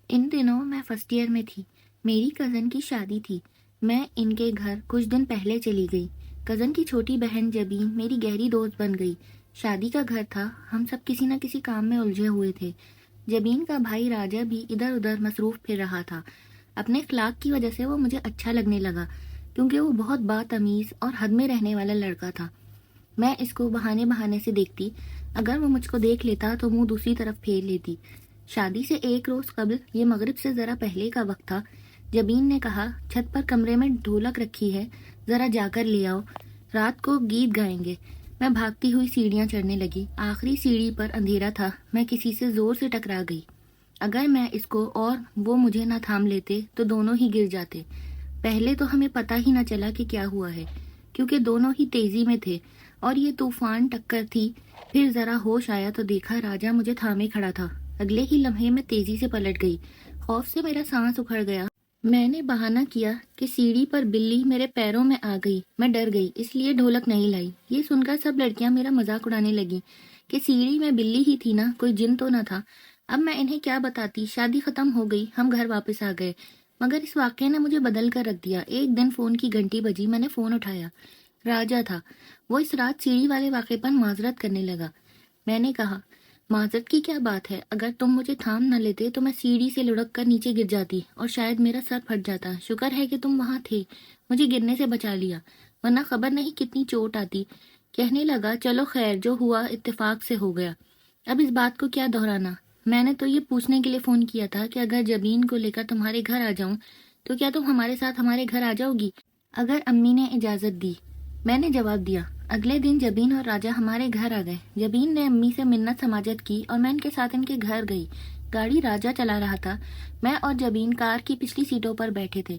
ان دنوں میں first year میں تھی۔ میری کزن کی شادی تھی۔ میں ان کے گھر کچھ دن پہلے چلی گئی۔ کزن کی چھوٹی بہن جبین میری گہری دوست بن گئی۔ شادی کا گھر تھا، ہم سب کسی نہ کسی کام میں الجھے ہوئے تھے۔ جبین کا بھائی راجا بھی ادھر ادھر مصروف پھر رہا تھا۔ اپنے اخلاق کی وجہ سے وہ مجھے اچھا لگنے لگا، کیونکہ وہ بہت باتمیز اور حد میں رہنے والا لڑکا تھا۔ میں اس کو بہانے بہانے سے دیکھتی، اگر وہ مجھ کو دیکھ لیتا تو منہ دوسری طرف پھیر لیتی۔ شادی سے ایک روز قبل، یہ مغرب سے ذرا پہلے کا وقت تھا، جبین نے کہا چھت پر کمرے میں ڈھولک رکھی ہے، ذرا جا کر لے آؤ، رات کو گیت گائیں گے۔ میں بھاگتی ہوئی سیڑھیاں چڑھنے لگی۔ آخری سیڑھی پر اندھیرا تھا، میں کسی سے زور سے ٹکرا گئی۔ اگر میں اس کو اور وہ مجھے نہ تھام لیتے تو دونوں ہی گر جاتے۔ پہلے تو ہمیں پتہ ہی نہ چلا کہ کیا ہوا ہے، کیونکہ دونوں ہی تیزی میں تھے اور یہ طوفان ٹکر تھی۔ پھر ذرا ہوش آیا تو دیکھا راجا مجھے تھامے کھڑا تھا۔ اگلے ہی لمحے میں تیزی سے پلٹ گئی۔ خوف سے میرا سانس اکھڑ گیا۔ میں نے بہانہ کیا کہ سیڑھی پر بلی میرے پیروں میں آ گئی، میں ڈر گئی، اس لیے ڈھولک نہیں لائی۔ یہ سن کر سب لڑکیاں میرا مذاق اڑانے لگیں کہ سیڑھی میں بلی ہی تھی نا، کوئی جن تو نہ تھا۔ اب میں انہیں کیا بتاتی؟ شادی ختم ہو گئی، ہم گھر واپس آ گئے، مگر اس واقعے نے مجھے بدل کر رکھ دیا۔ ایک دن فون کی گھنٹی بجی، میں نے فون اٹھایا۔ راجا تھا۔ وہ اس رات سیڑھی والے واقعے پر معذرت کرنے لگا۔ میں نے کہا معذرت کی کیا بات ہے؟ اگر تم مجھے تھام نہ لیتے تو میں سیڑھی سے لڑک کر نیچے گر جاتی اور شاید میرا سر پھٹ جاتا۔ شکر ہے کہ تم وہاں تھے، مجھے گرنے سے بچا لیا، ورنہ خبر نہیں کتنی چوٹ آتی۔ کہنے لگا چلو خیر، جو ہوا اتفاق سے ہو گیا، اب اس بات کو کیا دہرانا۔ میں نے تو یہ پوچھنے کے لیے فون کیا تھا کہ اگر جبین کو لے کر تمہارے گھر آ جاؤں تو کیا تم ہمارے ساتھ ہمارے گھر آ جاؤ گی؟ اگر امی نے اجازت دی، میں نے جواب دیا۔ اگلے دن جبین اور راجا ہمارے گھر آ گئے۔ جبین نے امی سے منت سماجت کی اور میں ان کے ساتھ ان کے گھر گئی۔ گاڑی راجا چلا رہا تھا، میں اور جبین کار کی پچھلی سیٹوں پر بیٹھے تھے۔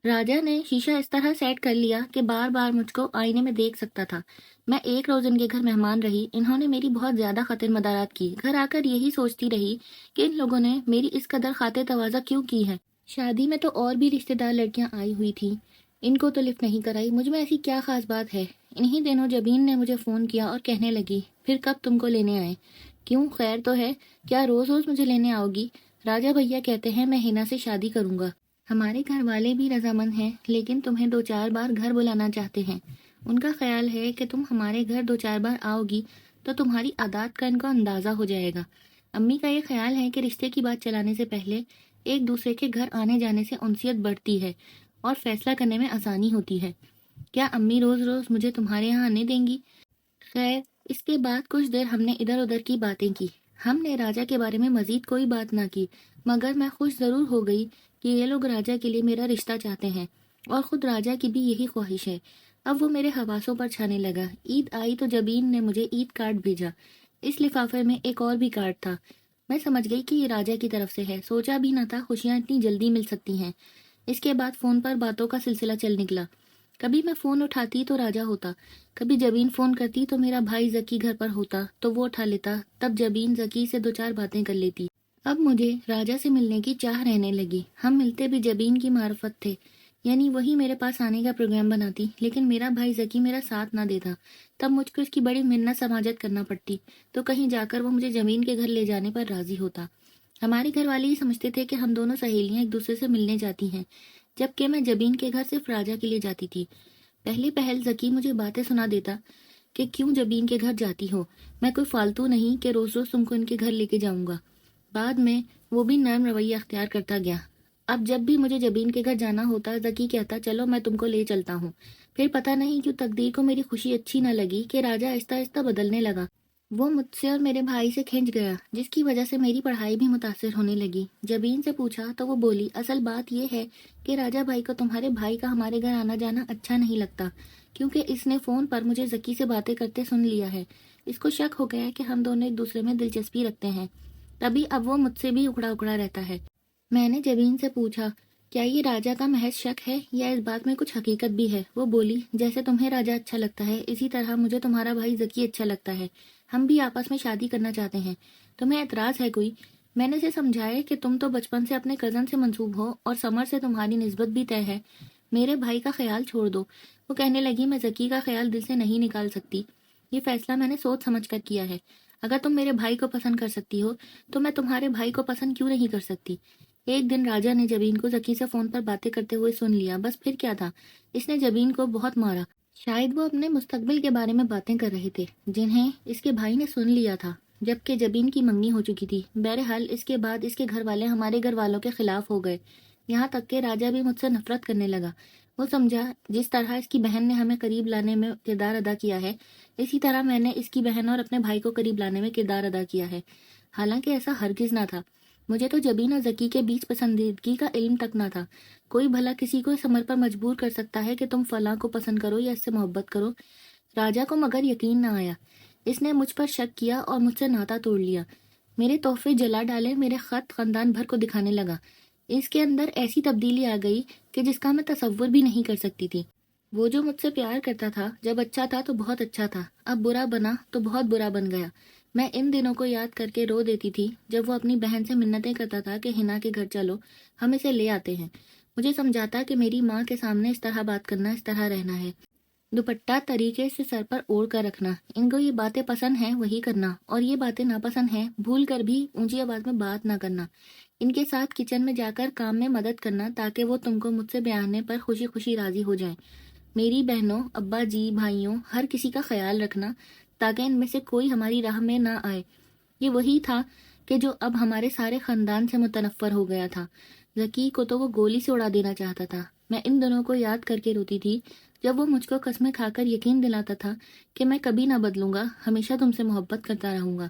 راجا نے شیشہ اس طرح سیٹ کر لیا کہ بار بار مجھ کو آئینے میں دیکھ سکتا تھا۔ میں ایک روز ان کے گھر مہمان رہی۔ انہوں نے میری بہت زیادہ خاطر مدارات کی۔ گھر آ کر یہی سوچتی رہی کہ ان لوگوں نے میری اس قدر خاطر تواضع کیوں کی ہے۔ شادی میں تو اور بھی رشتہ دار لڑکیاں آئی ہوئی تھیں، ان کو تو لفٹ نہیں کرائی، مجھ میں ایسی کیا خاص بات ہے؟ انہی دنوں جبین نے مجھے فون کیا اور کہنے لگی پھر کب تم کو لینے آئے؟ کیوں، خیر تو ہے؟ کیا روز روز مجھے لینے آؤ گی؟ راجا بھیا کہتے ہیں میں ہینا سے شادی کروں گا۔ ہمارے گھر والے بھی رضامند ہیں، لیکن تمہیں 2-4 بار گھر بلانا چاہتے ہیں۔ ان کا خیال ہے کہ تم ہمارے گھر 2-4 بار آؤ گی تو تمہاری عادات کا ان کو اندازہ ہو جائے گا۔ امی کا یہ خیال ہے کہ رشتے کی بات چلانے سے پہلے ایک دوسرے کے گھر آنے جانے سے انسیت بڑھتی ہے اور فیصلہ کرنے میں آسانی ہوتی ہے۔ کیا امی روز روز مجھے تمہارے یہاں آنے دیں گی؟ خیر، اس کے بعد کچھ دیر ہم نے ادھر ادھر کی باتیں کی۔ ہم نے راجا کے بارے میں مزید کوئی بات نہ کی، مگر میں خوش ضرور ہو گئی کہ یہ لوگ راجا کے لیے میرا رشتہ چاہتے ہیں، اور خود راجا کی بھی یہی خواہش ہے۔ اب وہ میرے حواسوں پر چھانے لگا۔ عید آئی تو جبین نے مجھے عید کارڈ بھیجا۔ اس لفافے میں ایک اور بھی کارڈ تھا۔ میں سمجھ گئی کہ یہ راجا کی طرف سے ہے۔ سوچا بھی نہ تھا خوشیاں اتنی جلدی مل سکتی ہیں۔ اس کے بعد فون پر باتوں کا سلسلہ چل نکلا۔ کبھی میں فون اٹھاتی تو راجا ہوتا، کبھی جبین فون کرتی تو میرا بھائی زکی گھر پر ہوتا تو وہ اٹھا لیتا، تب جبین زکی سے 2-4 باتیں کر لیتی۔ اب مجھے راجا سے ملنے کی چاہ رہنے لگی۔ ہم ملتے بھی جبین کی معرفت تھے، یعنی وہی میرے پاس آنے کا پروگرام بناتی، لیکن میرا بھائی زکی میرا ساتھ نہ دیتا۔ تب مجھ کو اس کی بڑی منت سماجت کرنا پڑتی، تو کہیں جا کر وہ مجھے جبین کے گھر لے جانے پر راضی ہوتا۔ ہمارے گھر والے یہ سمجھتے تھے کہ ہم دونوں سہیلیاں ایک دوسرے سے ملنے جاتی ہیں، جبکہ میں جبین کے گھر صرف راجا کے لیے جاتی تھی۔ پہلے پہل زکی مجھے باتیں سنا دیتا کہ کیوں جبین کے گھر جاتی ہو، میں کوئی فالتو نہیں کہ روز روز تم کو ان کے گھر لے کے جاؤں گا۔ بعد میں وہ بھی نرم رویہ اختیار کرتا گیا۔ اب جب بھی مجھے جبین کے گھر جانا ہوتا، زکی کہتا چلو میں تم کو لے چلتا ہوں۔ پھر پتہ نہیں کیوں تقدیر کو میری خوشی اچھی نہ لگی کہ راجا آہستہ آہستہ بدلنے لگا۔ وہ مجھ سے اور میرے بھائی سے کھنچ گیا، جس کی وجہ سے میری پڑھائی بھی متاثر ہونے لگی۔ جبین سے پوچھا تو وہ بولی اصل بات یہ ہے کہ راجا بھائی کو تمہارے بھائی کا ہمارے گھر آنا جانا اچھا نہیں لگتا، کیونکہ اس نے فون پر مجھے زکی سے باتیں کرتے سن لیا ہے۔ اس کو شک ہو گیا ہے کہ ہم دونوں ایک دوسرے میں دلچسپی رکھتے ہیں، تبھی اب وہ مجھ سے بھی اکڑا اکڑا رہتا ہے۔ میں نے جبین سے پوچھا کیا یہ راجا کا محض شک ہے یا اس بات میں کچھ حقیقت بھی ہے؟ وہ بولی جیسے تمہیں راجا اچھا لگتا ہے اسی طرح مجھے تمہارا بھائی زکی اچھا لگتا ہے، ہم بھی آپس میں شادی کرنا چاہتے ہیں، تمہیں اعتراض ہے کوئی؟ میں نے اسے سمجھایا کہ تم تو بچپن سے اپنے کزن سے منسوب ہو اور سمر سے تمہاری نسبت بھی طے ہے، میرے بھائی کا خیال چھوڑ دو۔ وہ کہنے لگی میں زکی کا خیال دل سے نہیں نکال سکتی، یہ فیصلہ میں نے سوچ سمجھ کر کیا ہے۔ اگر تم میرے بھائی کو پسند کر سکتی ہو تو میں تمہارے بھائی کو پسند کیوں نہیں کر سکتی؟ ایک دن راجا نے جبین کو ذکی سے فون پر باتیں کرتے ہوئے سن لیا۔ بس پھر کیا تھا، اس نے جبین کو بہت مارا۔ شاید وہ اپنے مستقبل کے بارے میں باتیں کر رہے تھے جنہیں اس کے بھائی نے سن لیا تھا، جبکہ جبین کی منگنی ہو چکی تھی۔ بہرحال اس کے بعد اس کے گھر والے ہمارے گھر والوں کے خلاف ہو گئے، یہاں تک کہ راجا بھی مجھ سے نفرت کرنے لگا۔ وہ سمجھا جس طرح اس کی بہن نے ہمیں قریب لانے میں کردار ادا کیا ہے، اسی طرح میں نے اس کی بہن اور اپنے بھائی کو قریب لانے میں کردار ادا کیا ہے، حالانکہ ایسا ہرگز نہ تھا۔ مجھے تو جبین اور ذکی کے بیچ پسندیدگی کا علم تک نہ تھا۔ کوئی بھلا کسی کو اس امر پر مجبور کر سکتا ہے کہ تم فلاں کو پسند کرو یا اس سے محبت کرو؟ راجا کو مگر یقین نہ آیا، اس نے مجھ پر شک کیا اور مجھ سے ناتا توڑ لیا، میرے تحفے جلا ڈالے، میرے خط خاندان بھر کو دکھانے لگا۔ اس کے اندر ایسی تبدیلی آ گئی کہ جس کا میں تصور بھی نہیں کر سکتی تھی۔ وہ جو مجھ سے پیار کرتا تھا، جب اچھا تھا تو بہت اچھا تھا، اب برا بنا تو بہت برا بن گیا۔ میں ان دنوں کو یاد کر کے رو دیتی تھی جب وہ اپنی بہن سے منتیں کرتا تھا کہ ہنا کے گھر چلو، ہم اسے لے آتے ہیں۔ مجھے سمجھاتا کہ میری ماں کے سامنے اس طرح بات کرنا، اس طرح رہنا ہے، دوپٹہ طریقے سے سر پر اوڑھ کر رکھنا، ان کو یہ باتیں پسند ہیں وہی کرنا، اور یہ باتیں ناپسند ہیں بھول کر بھی اونچی آواز میں بات نہ کرنا، ان کے ساتھ کچن میں جا کر کام میں مدد کرنا تاکہ وہ تم کو مجھ سے بیانے پر خوشی خوشی راضی ہو جائیں، میری بہنوں، ابا جی، بھائیوں، ہر کسی کا خیال رکھنا تاکہ ان میں سے کوئی ہماری راہ میں نہ آئے۔ یہ وہی تھا کہ جو اب ہمارے سارے خاندان سے متنفر ہو گیا تھا۔ ذکی کو تو وہ گولی سے اڑا دینا چاہتا تھا۔ میں ان دنوں کو یاد کر کے روتی تھی جب وہ مجھ کو قسمیں کھا کر یقین دلاتا تھا کہ میں کبھی نہ بدلوں گا، ہمیشہ تم سے محبت کرتا رہوں گا،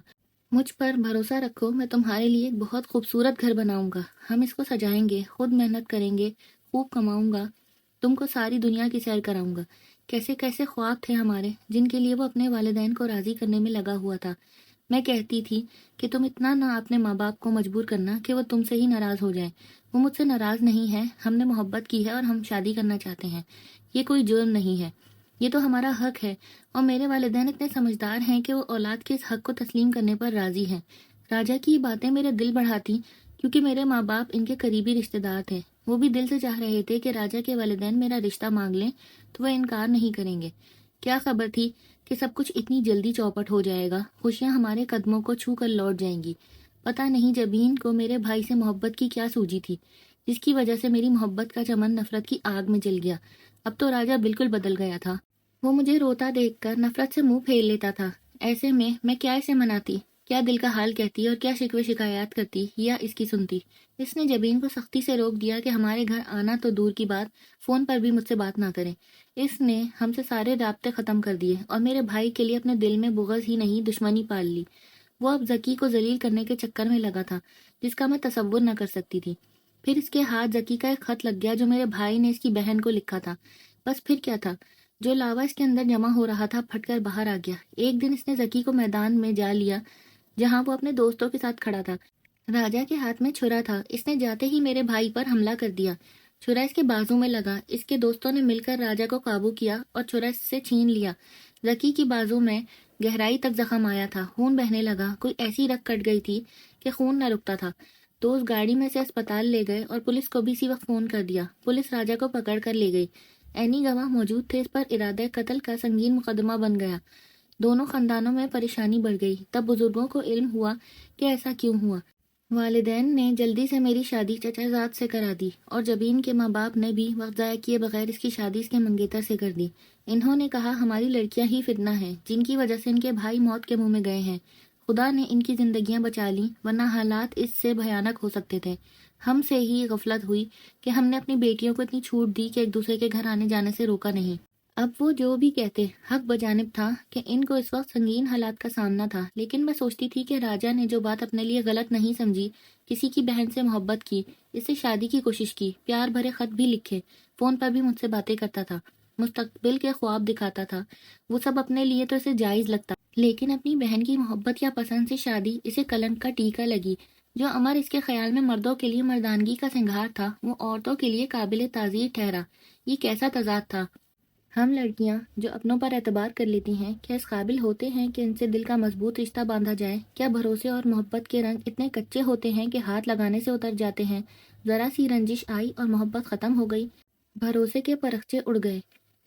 مجھ پر بھروسہ رکھو، میں تمہارے لیے ایک بہت خوبصورت گھر بناؤں گا، ہم اس کو سجائیں گے، خود محنت کریں گے، خوب کماؤں گا، تم کو ساری دنیا کی سیر کراؤں گا۔ کیسے کیسے خواب تھے ہمارے جن کے لیے وہ اپنے والدین کو راضی کرنے میں لگا ہوا تھا۔ میں کہتی تھی کہ تم اتنا نہ اپنے ماں باپ کو مجبور کرنا کہ وہ تم سے ہی ناراض ہو جائیں۔ وہ مجھ سے ناراض نہیں ہے، ہم نے محبت کی ہے اور ہم شادی کرنا چاہتے ہیں، یہ کوئی جرم نہیں ہے، یہ تو ہمارا حق ہے، اور میرے والدین اتنے سمجھدار ہیں کہ وہ اولاد کے اس حق کو تسلیم کرنے پر راضی ہیں۔ راجا کی یہ باتیں میرے دل بڑھاتی کیونکہ میرے ماں باپ ان کے قریبی رشتہ دار تھے، وہ بھی دل سے چاہ رہے تھے کہ راجا کے والدین میرا رشتہ مانگ لیں تو وہ انکار نہیں کریں گے۔ کیا خبر تھی کہ سب کچھ اتنی جلدی چوپٹ ہو جائے گا، خوشیاں ہمارے قدموں کو چھو کر لوٹ جائیں گی۔ پتہ نہیں جبین کو میرے بھائی سے محبت کی کیا سوجی تھی، جس کی وجہ سے میری محبت کا چمن نفرت کی آگ میں جل گیا۔ اب تو راجا بالکل بدل گیا تھا، وہ مجھے روتا دیکھ کر نفرت سے منہ پھیر لیتا تھا۔ ایسے میں کیا اسے مناتی، کیا دل کا حال کہتی اور کیا شکوے شکایات کرتی یا اس کی سنتی۔ اس نے جبین کو سختی سے روک دیا کہ ہمارے گھر آنا تو دور کی بات، فون پر بھی مجھ سے بات نہ کرے۔ اس نے ہم سے سارے رابطے ختم کر دیے اور میرے بھائی کے لیے اپنے دل میں بغض ہی نہیں دشمنی پال لی۔ وہ اب ذکی کو ذلیل کرنے کے چکر میں لگا تھا جس کا میں تصور نہ کر سکتی تھی۔ پھر اس کے ہاتھ ذکی کا ایک خط لگ گیا جو میرے بھائی نے اس کی بہن کو لکھا تھا۔ بس پھر کیا تھا، جو لاوا اس کے اندر جمع ہو رہا تھا پھٹ کر باہر آ گیا۔ ایک دن اس نے ذکی کو میدان میں جا لیا جہاں وہ اپنے دوستوں کے ساتھ کھڑا تھا۔ راجا کے ہاتھ میں چھرا تھا، اس نے جاتے ہی میرے بھائی پر حملہ کر دیا۔ چھرا اس کے بازو میں لگا، اس کے دوستوں نے مل کر راجا کو قابو کیا اور چھرا اس سے چھین لیا۔ ذکی کی بازو میں گہرائی تک زخم آیا تھا، خون بہنے لگا، کوئی ایسی رگ کٹ گئی تھی کہ خون نہ رکتا تھا۔ دوست گاڑی میں سے اسپتال لے گئے اور پولیس کو بھی اسی وقت فون کر دیا۔ پولیس راجا کو پکڑ کر لے گئی، عینی گواہ موجود تھے، اس پر ارادہ قتل کا سنگین مقدمہ بن گیا۔ دونوں خاندانوں میں پریشانی بڑھ گئی۔ تب بزرگوں کو علم ہوا کہ ایسا کیوں ہوا۔ والدین نے جلدی سے میری شادی چچا زاد سے کرا دی اور جبین کے ماں باپ نے بھی وقت ضائع کیے بغیر اس کی شادی اس کے منگیتر سے کر دی۔ انہوں نے کہا ہماری لڑکیاں ہی فتنہ ہیں جن کی وجہ سے ان کے بھائی موت کے منہ میں گئے ہیں، خدا نے ان کی زندگیاں بچا لیں ورنہ حالات اس سے بھیانک ہو سکتے تھے۔ ہم سے ہی غفلت ہوئی کہ ہم نے اپنی بیٹیوں کو اتنی چھوٹ دی کہ ایک دوسرے کے گھر آنے جانے سے روکا نہیں۔ اب وہ جو بھی کہتے حق بجانب تھا کہ ان کو اس وقت سنگین حالات کا سامنا تھا، لیکن میں سوچتی تھی کہ راجا نے جو بات اپنے لیے غلط نہیں سمجھی، کسی کی بہن سے محبت کی، اس سے شادی کی کوشش کی، پیار بھرے خط بھی لکھے، فون پر بھی مجھ سے باتیں کرتا تھا، مستقبل کے خواب دکھاتا تھا، وہ سب اپنے لیے تو اسے جائز لگتا، لیکن اپنی بہن کی محبت یا پسند سے شادی اسے کلنک کا ٹیکا لگی۔ جو امر اس کے خیال میں مردوں کے لیے مردانگی کا سنگھار تھا، وہ عورتوں کے لیے قابل تعزیر ٹھہرا۔ یہ کیسا تضاد تھا۔ ہم لڑکیاں جو اپنوں پر اعتبار کر لیتی ہیں، کیا اس قابل ہوتے ہیں کہ ان سے دل کا مضبوط رشتہ باندھا جائے؟ کیا بھروسے اور محبت کے رنگ اتنے کچے ہوتے ہیں کہ ہاتھ لگانے سے اتر جاتے ہیں؟ ذرا سی رنجش آئی اور محبت ختم ہو گئی، بھروسے کے پرخچے اڑ گئے۔